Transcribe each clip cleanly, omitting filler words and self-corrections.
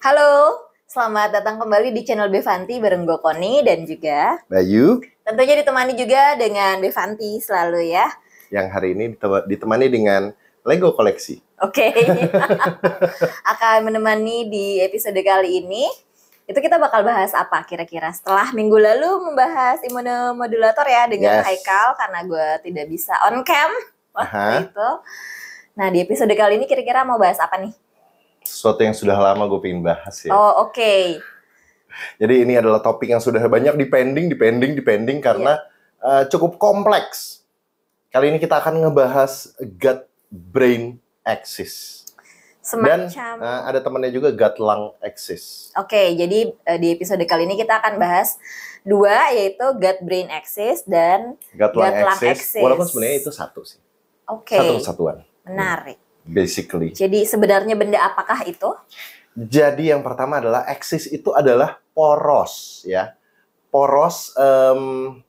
Halo, selamat datang kembali di channel Bevanti bareng gue Koni dan juga Bayu, tentunya ditemani juga dengan Bevanti selalu ya. yang hari ini ditemani dengan Lego koleksi. Oke, akan menemani di episode kali ini. Itu kita bakal bahas apa kira-kira? Setelah minggu lalu membahas imunomodulator ya dengan Yes. Haikal karena gue tidak bisa on cam waktu Aha. itu. Nah di episode kali ini kira-kira mau bahas apa nih? Sesuatu yang sudah lama gue pengen bahas ya. Oh oke. Jadi ini adalah topik yang sudah banyak dipending karena cukup kompleks. Kali ini kita akan ngebahas gut-brain axis. Dan Semacam ada temannya juga gut-lung axis. Oke, jadi di episode kali ini kita akan bahas dua, yaitu gut-brain axis dan Gut-lung gut-lung axis, axis. walaupun sebenarnya itu satu sih. Oke, Satu kesatuan, menarik. basically. Jadi sebenarnya benda apakah itu? Jadi yang pertama adalah axis itu adalah poros ya. Poros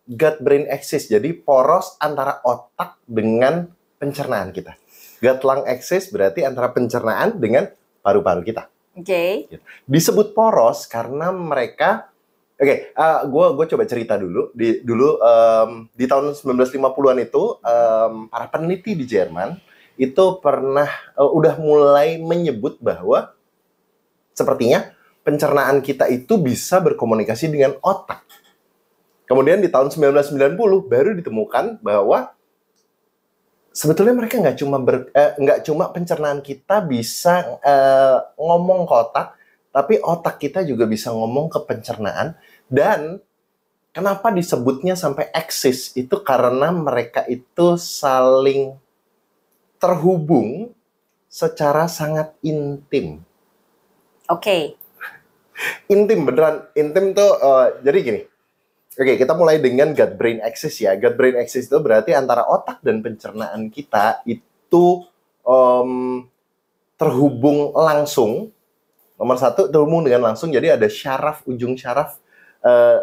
gut-brain axis. Jadi poros antara otak dengan pencernaan kita. Gut-lung axis berarti antara pencernaan dengan paru-paru kita. Oke. Disebut poros karena mereka gue coba cerita dulu. Di tahun 1950-an itu para peneliti di Jerman itu pernah udah mulai menyebut bahwa sepertinya pencernaan kita itu bisa berkomunikasi dengan otak. Kemudian di tahun 1990 baru ditemukan bahwa sebetulnya mereka nggak cuma pencernaan kita bisa ngomong ke otak, tapi otak kita juga bisa ngomong ke pencernaan. Dan kenapa disebutnya sampai axis itu karena mereka itu saling terhubung secara sangat intim. Oke. Intim, beneran intim tuh jadi gini. Oke, kita mulai dengan gut-brain axis ya. Gut-brain axis itu berarti antara otak dan pencernaan kita itu terhubung langsung. Nomor satu, terhubung dengan langsung. Jadi ada syaraf, ujung syaraf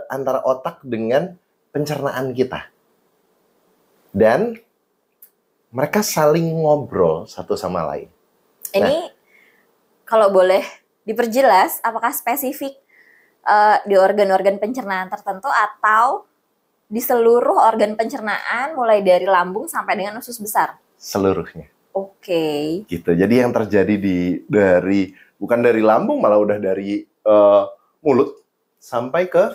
antara otak dengan pencernaan kita. Dan mereka saling ngobrol satu sama lain. Ini kalau boleh diperjelas, apakah spesifik di organ-organ pencernaan tertentu atau di seluruh organ pencernaan mulai dari lambung sampai dengan usus besar? Seluruhnya. Oke. Gitu. Jadi yang terjadi bukan dari lambung, malah udah dari mulut sampai ke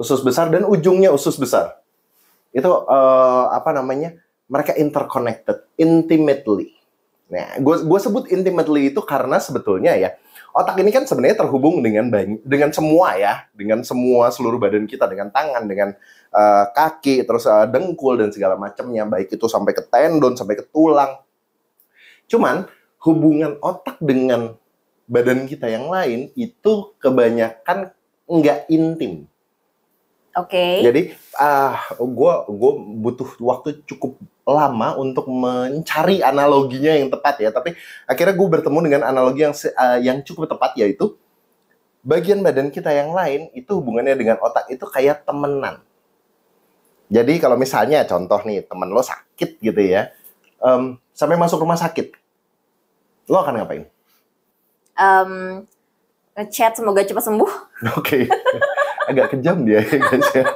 usus besar dan ujungnya usus besar. Itu mereka interconnected intimately. Nah, gue sebut intimately itu karena sebetulnya ya otak ini kan sebenarnya terhubung dengan semua ya, dengan semua seluruh badan kita, dengan tangan, dengan kaki, terus dengkul dan segala macamnya, baik itu sampai ke tendon, sampai ke tulang. Cuman hubungan otak dengan badan kita yang lain itu kebanyakan nggak intim. Oke. Jadi gue butuh waktu cukup lama untuk mencari analoginya yang tepat ya. Tapi akhirnya gue bertemu dengan analogi yang cukup tepat, yaitu bagian badan kita yang lain itu hubungannya dengan otak itu kayak temenan. Jadi kalau misalnya contoh nih, temen lo sakit gitu ya, sampai masuk rumah sakit, lo akan ngapain? Ngechat semoga cepat sembuh. Oke. Agak kejam dia ya guys ya.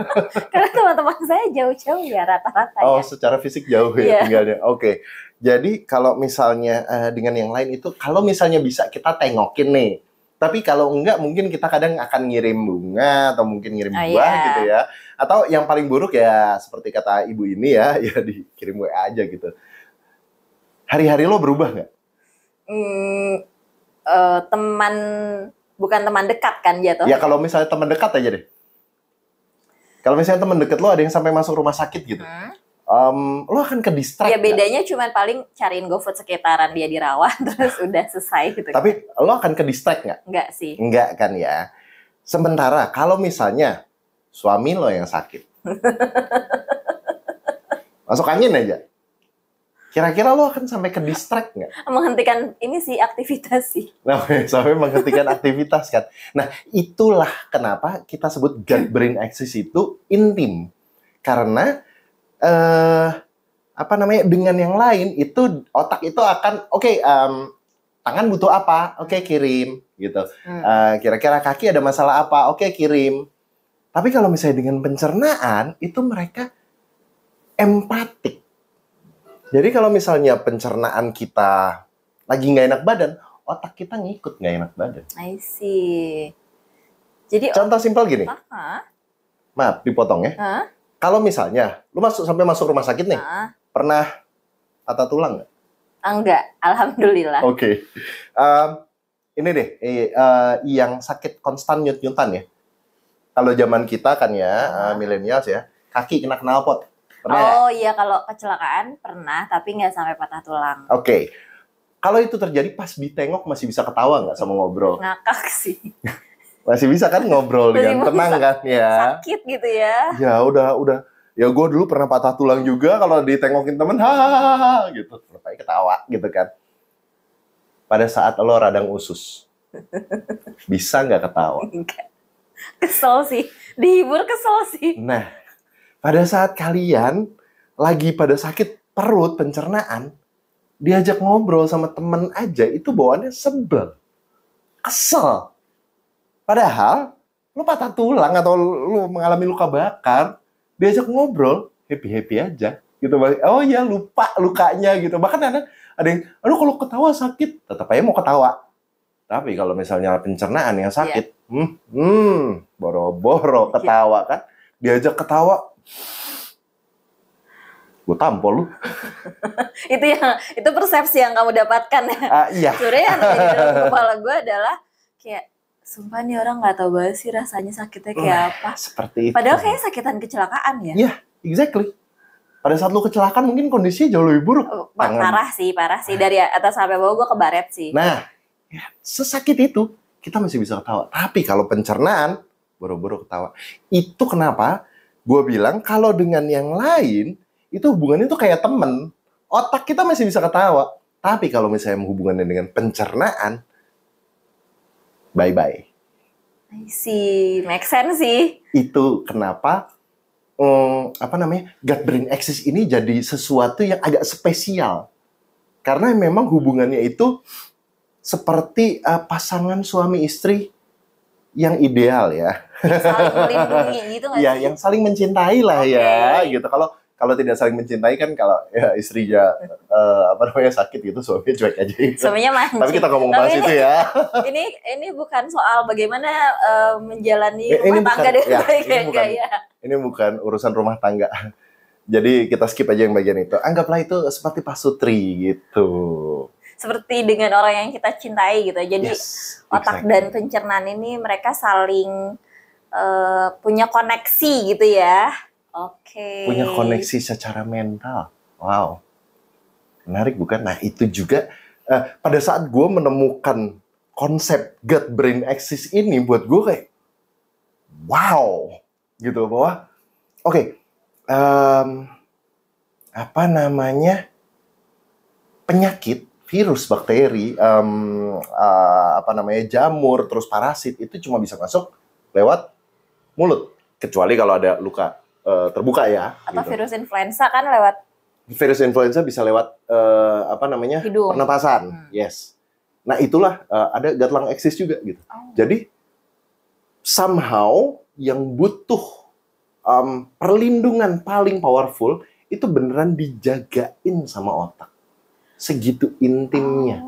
Karena teman-teman saya jauh-jauh ya rata-rata ya. Oh, secara fisik jauh ya tinggalnya. Oke. Jadi kalau misalnya dengan yang lain itu, kalau misalnya bisa kita tengokin nih. Tapi kalau enggak, mungkin kita kadang akan ngirim bunga atau mungkin ngirim buah gitu ya. Atau yang paling buruk ya seperti kata ibu ini ya dikirim WA aja gitu. Hari-hari lo berubah nggak? Bukan teman dekat kan jatuh. Ya kalau misalnya teman dekat aja deh. Kalau misalnya teman dekat lo ada yang sampai masuk rumah sakit gitu, lo akan ke distract. Ya bedanya cuma paling cariin GoFood sekitaran dia dirawat terus udah selesai gitu. Tapi lo akan ke distract nggak? Enggak sih. Enggak kan ya. Sementara kalau misalnya suami lo yang sakit, masuk angin aja. Kira-kira lo akan sampai ke distract nggak? Menghentikan ini sih aktivitas sih. Nah, sampai menghentikan aktivitas kan. Nah, itulah kenapa kita sebut gut-brain axis itu intim. Karena dengan yang lain itu otak itu akan tangan butuh apa? Oke, kirim gitu. Kira-kira kaki ada masalah apa? Oke, kirim. Tapi kalau misalnya dengan pencernaan, itu mereka empatik. Jadi kalau misalnya pencernaan kita lagi nggak enak badan, otak kita ngikut nggak enak badan. I see. Jadi Contoh simpel gini, maaf dipotong ya. Kalau misalnya lu sampai masuk rumah sakit nih, pernah patah tulang nggak? Enggak, alhamdulillah. Oke. Ini deh, yang sakit konstan nyut-nyutan ya. Kalau zaman kita kan ya, milenials ya, kaki kena knalpot. Oh iya, kalau kecelakaan pernah, tapi nggak sampai patah tulang. Oke. Kalau itu terjadi pas ditengok masih bisa ketawa nggak sama ngobrol? Ngakak sih. Masih bisa kan ngobrol dengan tenang kan ya? Sakit gitu ya? Ya udah. Ya gue dulu pernah patah tulang juga, kalau ditengokin temen, hahaha gitu. Terus ketawa gitu kan. Pada saat lo radang usus, bisa nggak ketawa? Kesel sih. Dihibur kesel sih. Nah, pada saat kalian lagi pada sakit perut, pencernaan, diajak ngobrol sama temen aja, itu bawaannya sebel. Kesel. Padahal, lu patah tulang atau lu mengalami luka bakar, diajak ngobrol, happy-happy aja. Gitu. Oh iya, lupa lukanya gitu. Bahkan ada yang, aduh kalau ketawa sakit, tetap aja mau ketawa. Tapi kalau misalnya pencernaan yang sakit, boro-boro ketawa kan, diajak ketawa, gue tampol lu. itu persepsi yang kamu dapatkan ya. Iya. Sebenarnya yang terjadi dalam kepala gue adalah kayak, sumpah nih orang nggak tahu banget sih rasanya sakitnya kayak apa. Seperti itu. Padahal kayak sakitan kecelakaan ya. Iya, exactly. Pada saat lu kecelakaan mungkin kondisinya jauh lebih buruk. Parah sih. Dari atas sampai bawah gue kebaret sih. Nah, ya, sesakit itu kita masih bisa ketawa. Tapi kalau pencernaan, boro-boro ketawa. Itu kenapa gue bilang kalau dengan yang lain, itu hubungannya tuh kayak temen. Otak kita masih bisa ketawa. Tapi kalau misalnya hubungannya dengan pencernaan, bye-bye. I see, make sense sih. Itu kenapa gut brain axis ini jadi sesuatu yang agak spesial. Karena memang hubungannya itu seperti pasangan suami istri yang ideal ya. Saling melindungi gitu nggak sih? Ya, yang saling mencintai lah ya, gitu. Kalau tidak saling mencintai kan, kalau ya istrinya sakit gitu, suaminya cuek aja. Gitu. Suaminya mancing. Tapi kita ngomong bahas itu ya. Ini bukan soal bagaimana menjalani rumah tangga dengan baik ya. Ini bukan urusan rumah tangga. Jadi kita skip aja yang bagian itu. Anggaplah itu seperti pasutri gitu. Seperti dengan orang yang kita cintai gitu. Jadi otak dan pencernaan ini mereka saling punya koneksi gitu ya. Oke. Punya koneksi secara mental. Wow. Menarik bukan? Nah itu juga pada saat gue menemukan konsep gut brain axis ini, buat gue kayak wow. Gitu bahwa penyakit, virus, bakteri, jamur, terus parasit itu cuma bisa masuk lewat mulut, kecuali kalau ada luka terbuka ya. Atau gitu. virus influenza kan lewat. Virus influenza bisa lewat hidung. Pernapasan. Yes. Nah itulah ada gut lung axis juga gitu. Jadi somehow yang butuh perlindungan paling powerful itu beneran dijagain sama otak. Segitu intimnya.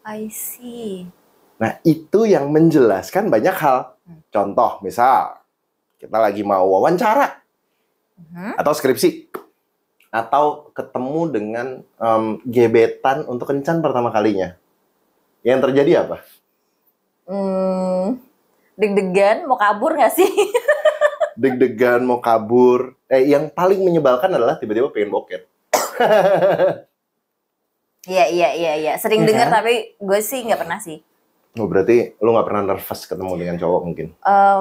I see. Nah, itu yang menjelaskan banyak hal. Contoh, misal kita lagi mau wawancara atau skripsi atau ketemu dengan gebetan untuk kencan pertama kalinya. Yang terjadi apa? Deg-degan, mau kabur nggak sih? Deg-degan, mau kabur. Yang paling menyebalkan adalah tiba-tiba pengen boker. Iya. Sering dengar kan? tapi gue sih nggak pernah sih. Oh, berarti lu nggak pernah nervous ketemu dengan cowok mungkin?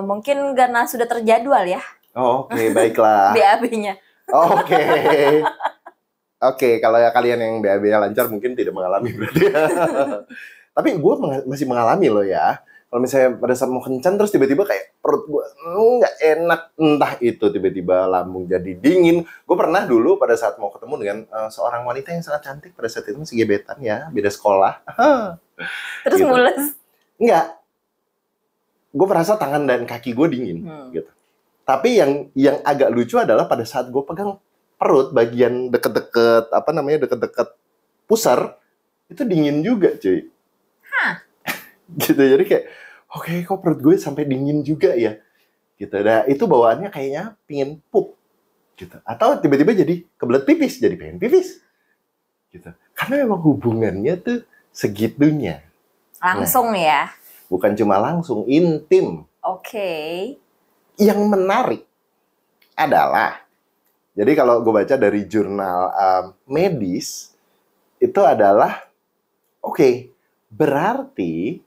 Mungkin karena sudah terjadwal ya. Oh, oke, baiklah. BAB-nya. Oke. Oke, kalau kalian yang BAB-nya lancar mungkin tidak mengalami berarti. Tapi gue masih mengalami loh ya. kalau misalnya pada saat mau kencan terus tiba-tiba kayak perut gue nggak enak, entah itu tiba-tiba lambung jadi dingin. Gue pernah dulu pada saat mau ketemu dengan seorang wanita yang sangat cantik, pada saat itu masih gebetan ya, beda sekolah. Terus Gitu. mules. Enggak, gue merasa tangan dan kaki gue dingin gitu. Tapi yang agak lucu adalah pada saat gue pegang perut bagian deket-deket deket-deket pusar itu dingin juga cuy. Gitu, jadi kayak oke, kok perut gue sampai dingin juga ya gitu. Nah itu bawaannya kayaknya pingin pup gitu, atau tiba-tiba jadi kebelet pipis, jadi pengen pipis gitu, karena memang hubungannya tuh segitunya. Langsung ya. Bukan cuma langsung, intim. Oke. Yang menarik adalah, jadi kalau gue baca dari jurnal medis itu adalah berarti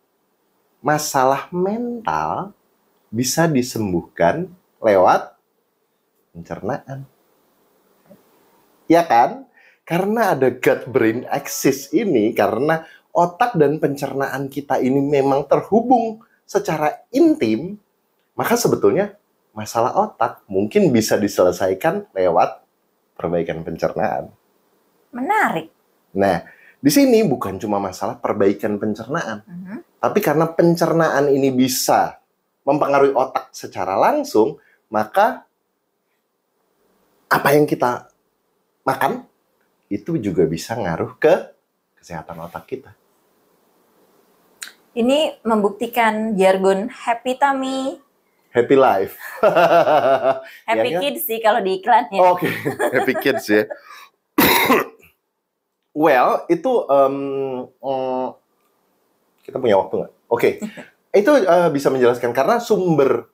masalah mental bisa disembuhkan lewat pencernaan. Ya kan? Karena ada gut-brain axis ini, karena otak dan pencernaan kita ini memang terhubung secara intim, maka sebetulnya masalah otak mungkin bisa diselesaikan lewat perbaikan pencernaan. Menarik. Nah, di sini bukan cuma masalah perbaikan pencernaan, tapi karena pencernaan ini bisa mempengaruhi otak secara langsung, maka apa yang kita makan itu juga bisa ngaruh ke kesehatan otak kita. Ini membuktikan jargon happy tummy, Happy life. happy Ya kan? kids sih kalau di iklannya. Oke, happy kids ya. Well, itu kita punya waktu nggak? Oke. Itu bisa menjelaskan karena sumber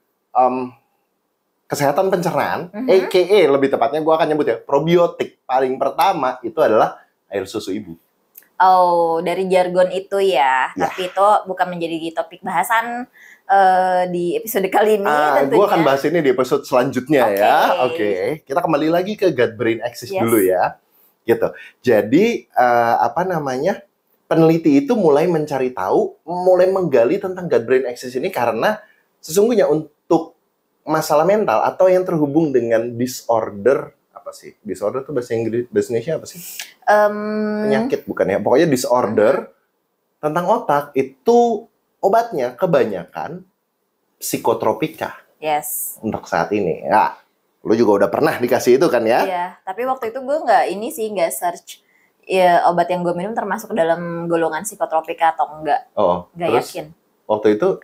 kesehatan pencernaan, aka lebih tepatnya gue akan nyebut ya, probiotik paling pertama itu adalah air susu ibu. Oh, dari jargon itu ya. Ya. Tapi itu bukan menjadi topik bahasan di episode kali ini tentunya. Gue akan bahas ini di episode selanjutnya ya. Oke. Kita kembali lagi ke gut-brain axis dulu ya. Gitu. Jadi peneliti itu mulai mencari tahu, mulai menggali tentang gut-brain axis ini karena sesungguhnya untuk masalah mental atau yang terhubung dengan disorder, apa sih? Disorder itu bahasa Inggris, bahasa Indonesia apa sih? Penyakit bukan ya? Pokoknya disorder tentang otak itu obatnya kebanyakan psikotropika. Yes. Untuk saat ini. Ya, lu juga udah pernah dikasih itu kan ya? Iya, tapi waktu itu gue nggak search ya, obat yang gue minum termasuk dalam golongan psikotropika atau enggak. Nggak yakin. Waktu itu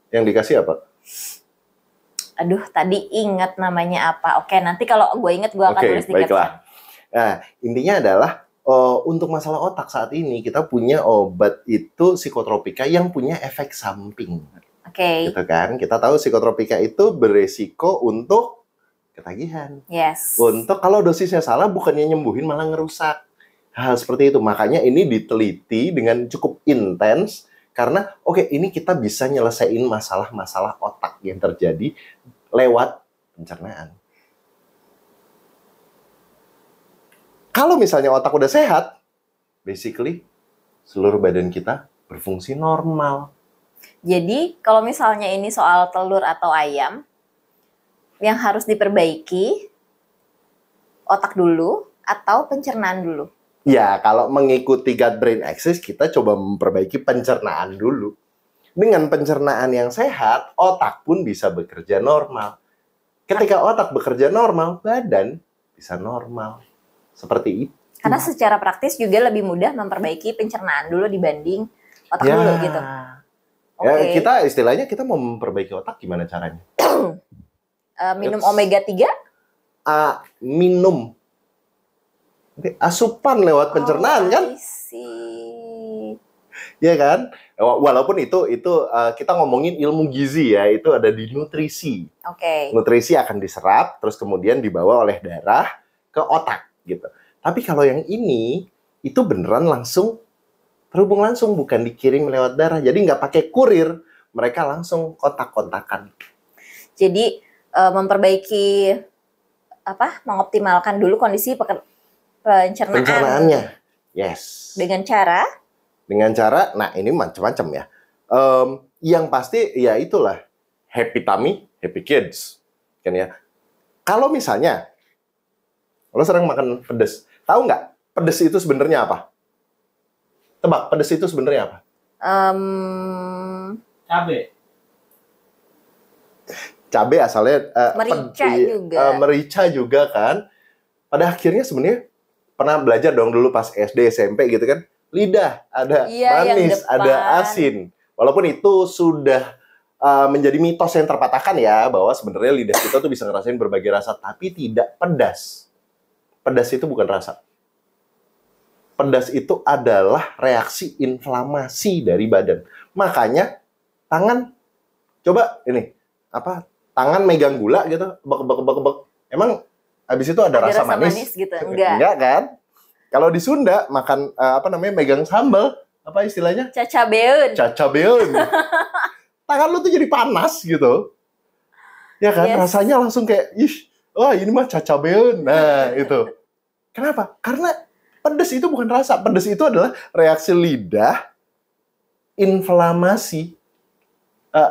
yang dikasih apa? Aduh, tadi ingat namanya apa. Oke, nanti kalau gue ingat gue akan tulis di caption. Nah, intinya adalah untuk masalah otak saat ini kita punya obat itu psikotropika yang punya efek samping. Oke. Gitu kan? Kita tahu psikotropika itu beresiko untuk ketagihan. Yes. Untuk kalau dosisnya salah bukannya nyembuhin malah ngerusak. Hal seperti itu. Makanya ini diteliti dengan cukup intens karena ini kita bisa nyelesain masalah-masalah otak yang terjadi lewat pencernaan. Kalau misalnya otak udah sehat, basically seluruh badan kita berfungsi normal. Jadi kalau misalnya ini soal telur atau ayam, yang harus diperbaiki otak dulu atau pencernaan dulu? Ya, kalau mengikuti gut-brain axis, kita coba memperbaiki pencernaan dulu. Dengan pencernaan yang sehat, otak pun bisa bekerja normal. Ketika otak bekerja normal, badan bisa normal. Seperti itu. Karena secara praktis juga lebih mudah memperbaiki pencernaan dulu dibanding otak dulu gitu. Ya, kita istilahnya kita mau memperbaiki otak gimana caranya? Minum omega 3? Minum asupan lewat pencernaan kan? Ya kan? Walaupun itu kita ngomongin ilmu gizi ya, itu ada di nutrisi. Nutrisi akan diserap terus kemudian dibawa oleh darah ke otak gitu. Tapi kalau yang ini itu beneran langsung terhubung langsung, bukan dikirim lewat darah. Jadi nggak pakai kurir, mereka langsung kontak-kontakan. Jadi memperbaiki mengoptimalkan dulu kondisi pencernaannya. Yes. Dengan cara, nah ini macam-macam ya. Yang pasti ya itulah happy tummy, happy kids, kan ya. Kalau misalnya lo sering makan pedas, tahu nggak pedas itu sebenarnya apa? Tebak, pedas itu sebenarnya apa? Cabe. Cabe asalnya merica juga kan. Pada akhirnya sebenarnya pernah belajar dong dulu pas SD SMP gitu kan, lidah ada manis, ada asin. Walaupun itu sudah menjadi mitos yang terpatahkan ya, bahwa sebenarnya lidah kita tuh bisa ngerasain berbagai rasa, tapi tidak pedas. Pedas itu bukan rasa. Pedas itu adalah reaksi inflamasi dari badan. Makanya tangan, coba ini tangan megang gula gitu, bek. Emang habis itu ada rasa manis gitu? Enggak kan? Kalau di Sunda makan megang sambal, apa istilahnya? Cacabeun. Tangan lu tuh jadi panas gitu. Ya kan? Yes. Rasanya langsung kayak, wah ini mah cacabeun. Nah, itu. Kenapa? Karena pedas itu bukan rasa. Pedas itu adalah reaksi lidah, inflamasi.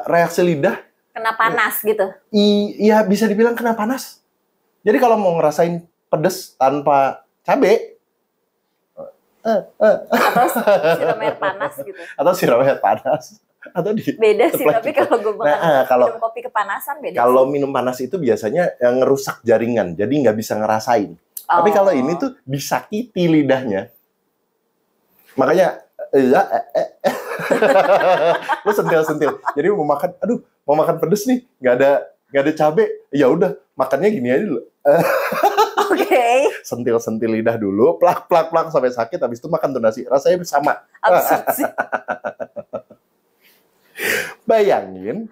Reaksi lidah. Kena panas gitu? Iya, bisa dibilang kena panas. Jadi kalau mau ngerasain pedas tanpa cabai, atau siram air panas gitu. Atau siram air panas. Atau beda sih, tapi kalau gue minum kopi kepanasan beda. Kalau minum panas itu biasanya ngerusak jaringan, jadi nggak bisa ngerasain. Tapi kalau ini tuh disakiti lidahnya. Makanya, lu sentil-sentil. Jadi mau makan pedes nih, nggak ada cabai, ya udah makannya gini aja dulu. Oke. Sentil-sentil lidah dulu, plak sampai sakit, habis itu makan tuh nasi. Rasanya sama. Absurd sih. Bayangin,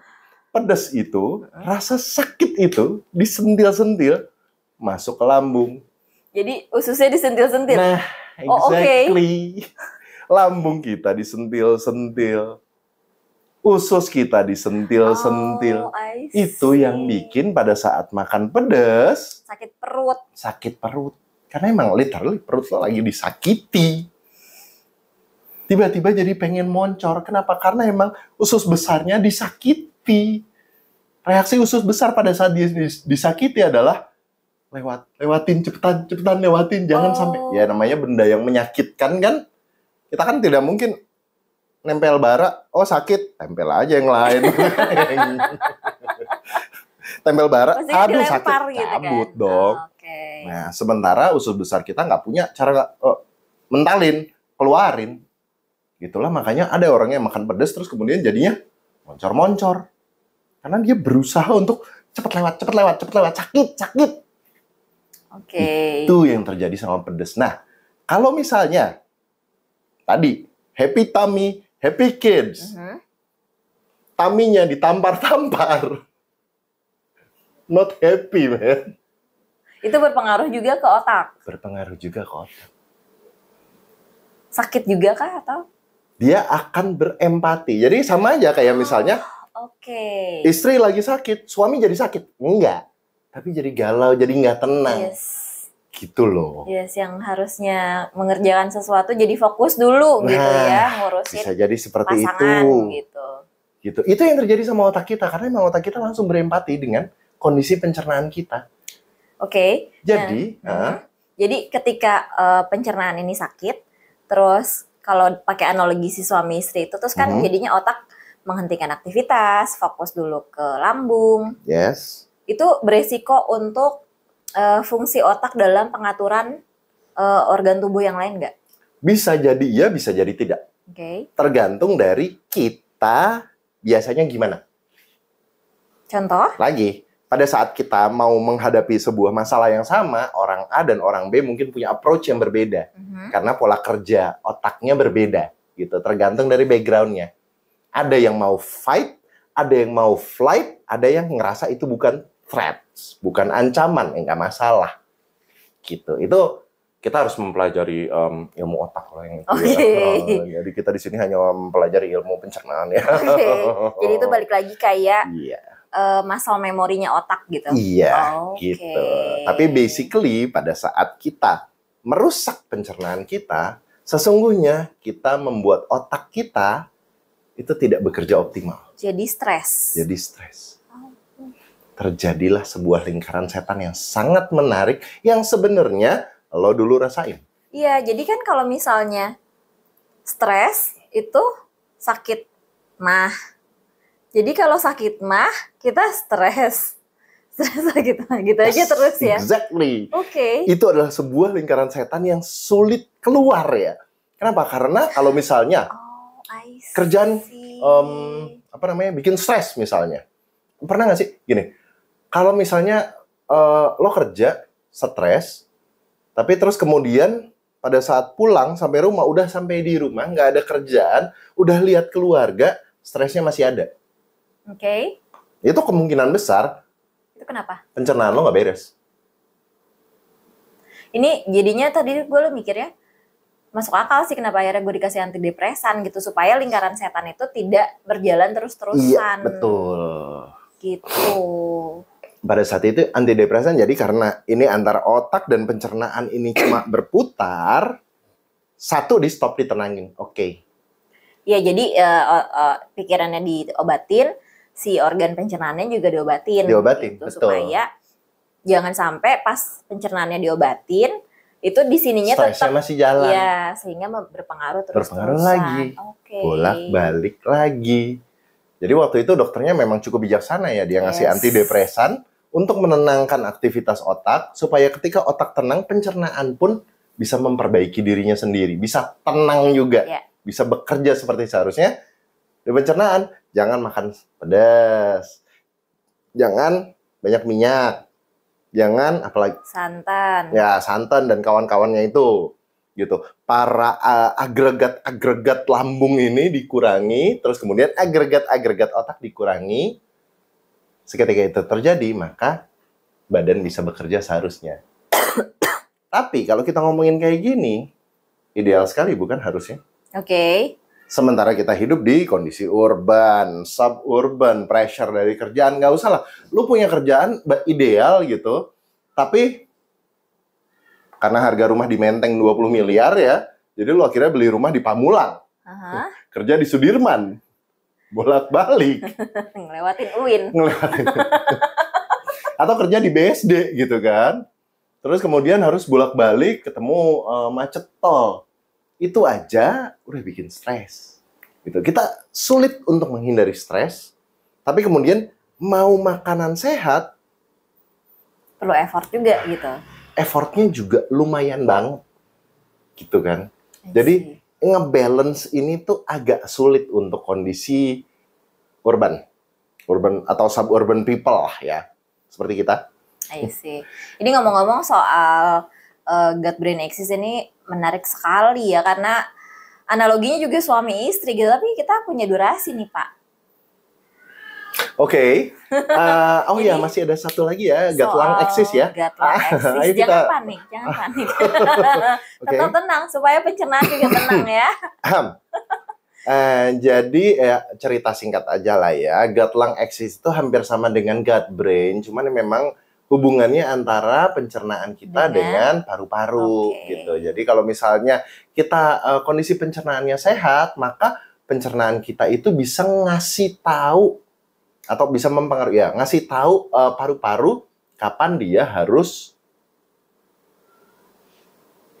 pedas itu, rasa sakit itu disentil-sentil masuk ke lambung. Jadi ususnya disentil-sentil. Nah, exactly. Lambung kita disentil-sentil. Usus kita disentil-sentil. Itu yang bikin pada saat makan pedas sakit perut. Karena emang literally perut lo lagi disakiti. Tiba-tiba jadi pengen moncor. Kenapa? Karena emang usus besarnya disakiti. Reaksi usus besar pada saat dia disakiti adalah lewatin, cepetan lewatin, jangan sampai. Ya namanya benda yang menyakitkan kan. Kita kan tidak mungkin nempel bara, sakit, tempel aja yang lain. Tempel bara, aduh sakit, gitu cabut kan? Dong. Okay. Nah, sementara usus besar kita nggak punya cara mentalin, keluarin. Gitulah makanya ada orang yang makan pedas terus kemudian jadinya moncor-moncor. Karena dia berusaha untuk cepet lewat, sakit. Oke. Itu yang terjadi sama pedas. Nah, kalau misalnya tadi happy tummy, happy kids. Taminya ditampar-tampar. Not happy, man. Itu berpengaruh juga ke otak? Berpengaruh juga ke otak. Sakit juga kah atau? Dia akan berempati. Jadi sama aja kayak misalnya, istri lagi sakit, suami jadi sakit. Enggak. Tapi jadi galau, jadi nggak tenang. Yes. Gitu loh. Yes, yang harusnya mengerjakan sesuatu jadi fokus dulu gitu ya, ngurusin bisa jadi seperti pasangan itu. Gitu. Itu yang terjadi sama otak kita karena memang otak kita langsung berempati dengan kondisi pencernaan kita. Oke. Jadi, jadi ketika pencernaan ini sakit, terus kalau pakai analogi si suami istri itu terus kan jadinya otak menghentikan aktivitas, fokus dulu ke lambung. Yes. Itu beresiko untuk fungsi otak dalam pengaturan organ tubuh yang lain nggak? Bisa jadi iya, bisa jadi tidak. Oke. Tergantung dari kita biasanya gimana. Contoh? Lagi, pada saat kita mau menghadapi sebuah masalah yang sama, orang A dan orang B mungkin punya approach yang berbeda. Karena pola kerja otaknya berbeda. Gitu, tergantung dari background-nya. Ada yang mau fight, ada yang mau flight, ada yang ngerasa itu bukan threat, bukan ancaman, nggak masalah. Gitu. Itu kita harus mempelajari ilmu otak loh yang itu. Ya. Jadi kita di sini hanya mempelajari ilmu pencernaan ya. Jadi itu balik lagi kayak muscle memorinya otak gitu. Iya, gitu. Tapi basically pada saat kita merusak pencernaan kita, sesungguhnya kita membuat otak kita itu tidak bekerja optimal. Jadi stres. Jadi stres. Terjadilah sebuah lingkaran setan yang sangat menarik yang sebenarnya lo dulu rasain. Iya, jadi kan kalau misalnya stres itu sakit mah. Jadi kalau sakit mah kita stres. Stres sakit mah gitu aja terus ya. Exactly. Oke. Itu adalah sebuah lingkaran setan yang sulit keluar ya. Kenapa? Karena kalau misalnya Oh, I see. kerjaan bikin stres misalnya. Pernah nggak sih gini? Kalau misalnya lo kerja stres, tapi terus kemudian pada saat pulang sampai rumah, udah sampai di rumah nggak ada kerjaan, udah lihat keluarga, stresnya masih ada. Oke. Itu kemungkinan besar Itu kenapa? pencernaan lo nggak beres. Ini jadinya tadi gue mikir ya, masuk akal sih kenapa akhirnya gue dikasih antidepresan gitu supaya lingkaran setan itu tidak berjalan terus-terusan. Iya, betul. Gitu. Pada saat itu antidepresan jadi karena ini antara otak dan pencernaan ini cuma berputar, satu di stop ditenangin. Oke. Ya jadi pikirannya diobatin, si organ pencernaannya juga diobatin. Diobatin, gitu, betul. Supaya jangan sampai pas pencernaannya diobatin, itu di sininya Stresnya tetap masih jalan. ya sehingga berpengaruh terus. Berpengaruh lagi. Oke. Bolak-balik lagi. Jadi waktu itu dokternya memang cukup bijaksana ya, dia ngasih antidepresan untuk menenangkan aktivitas otak supaya ketika otak tenang, pencernaan pun bisa memperbaiki dirinya sendiri, bisa tenang juga, bisa bekerja seperti seharusnya. Di pencernaan, jangan makan pedas, jangan banyak minyak, jangan apalagi santan. Ya, santan dan kawan-kawannya itu. Gitu. Para agregat lambung ini dikurangi, terus kemudian agregat otak dikurangi. Seketika itu terjadi, maka badan bisa bekerja seharusnya. Tapi kalau kita ngomongin kayak gini, ideal sekali bukan harusnya? Oke. Sementara kita hidup di kondisi urban, suburban, pressure dari kerjaan, nggak usah lah. Lu punya kerjaan ideal gitu, tapi karena harga rumah di Menteng 20 miliar ya, jadi lu akhirnya beli rumah di Pamulang. Kerja di Sudirman. Bolak-balik. Ngelewatin UIN. Atau kerja di BSD gitu kan. Terus kemudian harus bolak-balik ketemu macet tol. Itu aja udah bikin stres. Gitu. Kita sulit untuk menghindari stres, tapi kemudian mau makanan sehat perlu effort juga gitu. Effortnya juga lumayan banget, gitu kan. Jadi nge-balance ini tuh agak sulit untuk kondisi urban atau suburban people lah ya, seperti kita. I see. Ini ngomong-ngomong soal gut brain axis ini menarik sekali ya, karena analoginya juga suami istri gitu, tapi kita punya durasi nih Pak. Oke. Jadi, ya masih ada satu lagi ya, gut lung axis ya. Gut lung axis. Jangan panik. Tetap tenang supaya pencernaan juga tenang ya. Jadi cerita singkat aja lah ya. Gut lung axis itu hampir sama dengan gut brain, cuman memang hubungannya antara pencernaan kita dengan paru-paru gitu. Jadi kalau misalnya kita kondisi pencernaannya sehat, maka pencernaan kita itu bisa ngasih tahu atau bisa mempengaruhi ya, ngasih tahu paru-paru kapan dia harus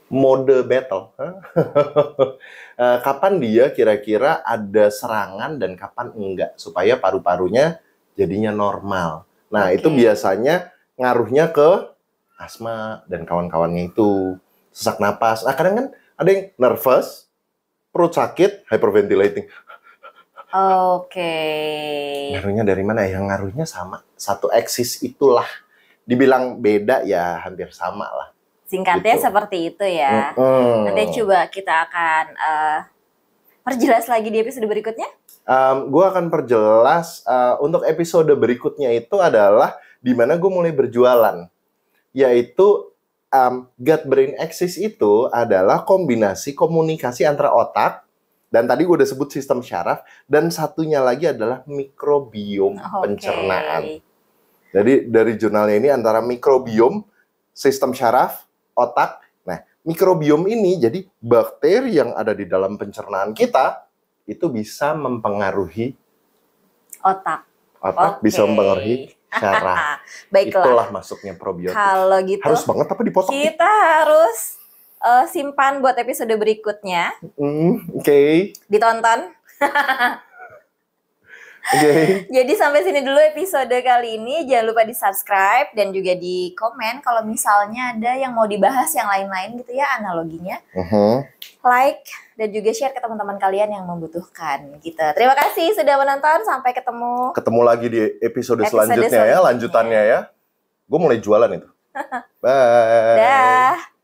mode battle. Kapan dia kira-kira ada serangan dan kapan enggak, supaya paru-parunya jadinya normal. Nah, itu biasanya ngaruhnya ke asma dan kawan-kawannya itu. Sesak napas. Nah, kadang kan ada yang nervous, perut sakit, hyperventilating. Ngaruhnya dari mana? Yang ngaruhnya sama. Satu axis itulah. Dibilang beda ya hampir sama lah. Singkatnya gitu. Seperti itu ya. Nanti coba kita akan perjelas lagi di episode berikutnya. Gue akan perjelas untuk episode berikutnya itu adalah di mana gue mulai berjualan. Yaitu gut brain axis itu adalah kombinasi komunikasi antara otak, dan tadi gue udah sebut sistem syaraf, dan satunya lagi adalah mikrobiom pencernaan. Jadi dari jurnalnya ini antara mikrobiom, sistem syaraf, otak. Nah, mikrobiom ini jadi bakteri yang ada di dalam pencernaan kita itu bisa mempengaruhi Otak. otak, Oke. bisa mempengaruhi syaraf. Baiklah. Itulah masuknya probiotik. Kalau gitu Harus banget apa dipotong? kita harus simpan buat episode berikutnya. Oke. Ditonton. Oke. Jadi sampai sini dulu episode kali ini. Jangan lupa di-subscribe dan juga di komen kalau misalnya ada yang mau dibahas yang lain-lain gitu ya analoginya. Like dan juga share ke teman-teman kalian yang membutuhkan gitu. Terima kasih sudah menonton. Sampai ketemu. Ketemu lagi di episode selanjutnya ya, lanjutannya ya. Gue mulai jualan itu. Bye. Dah.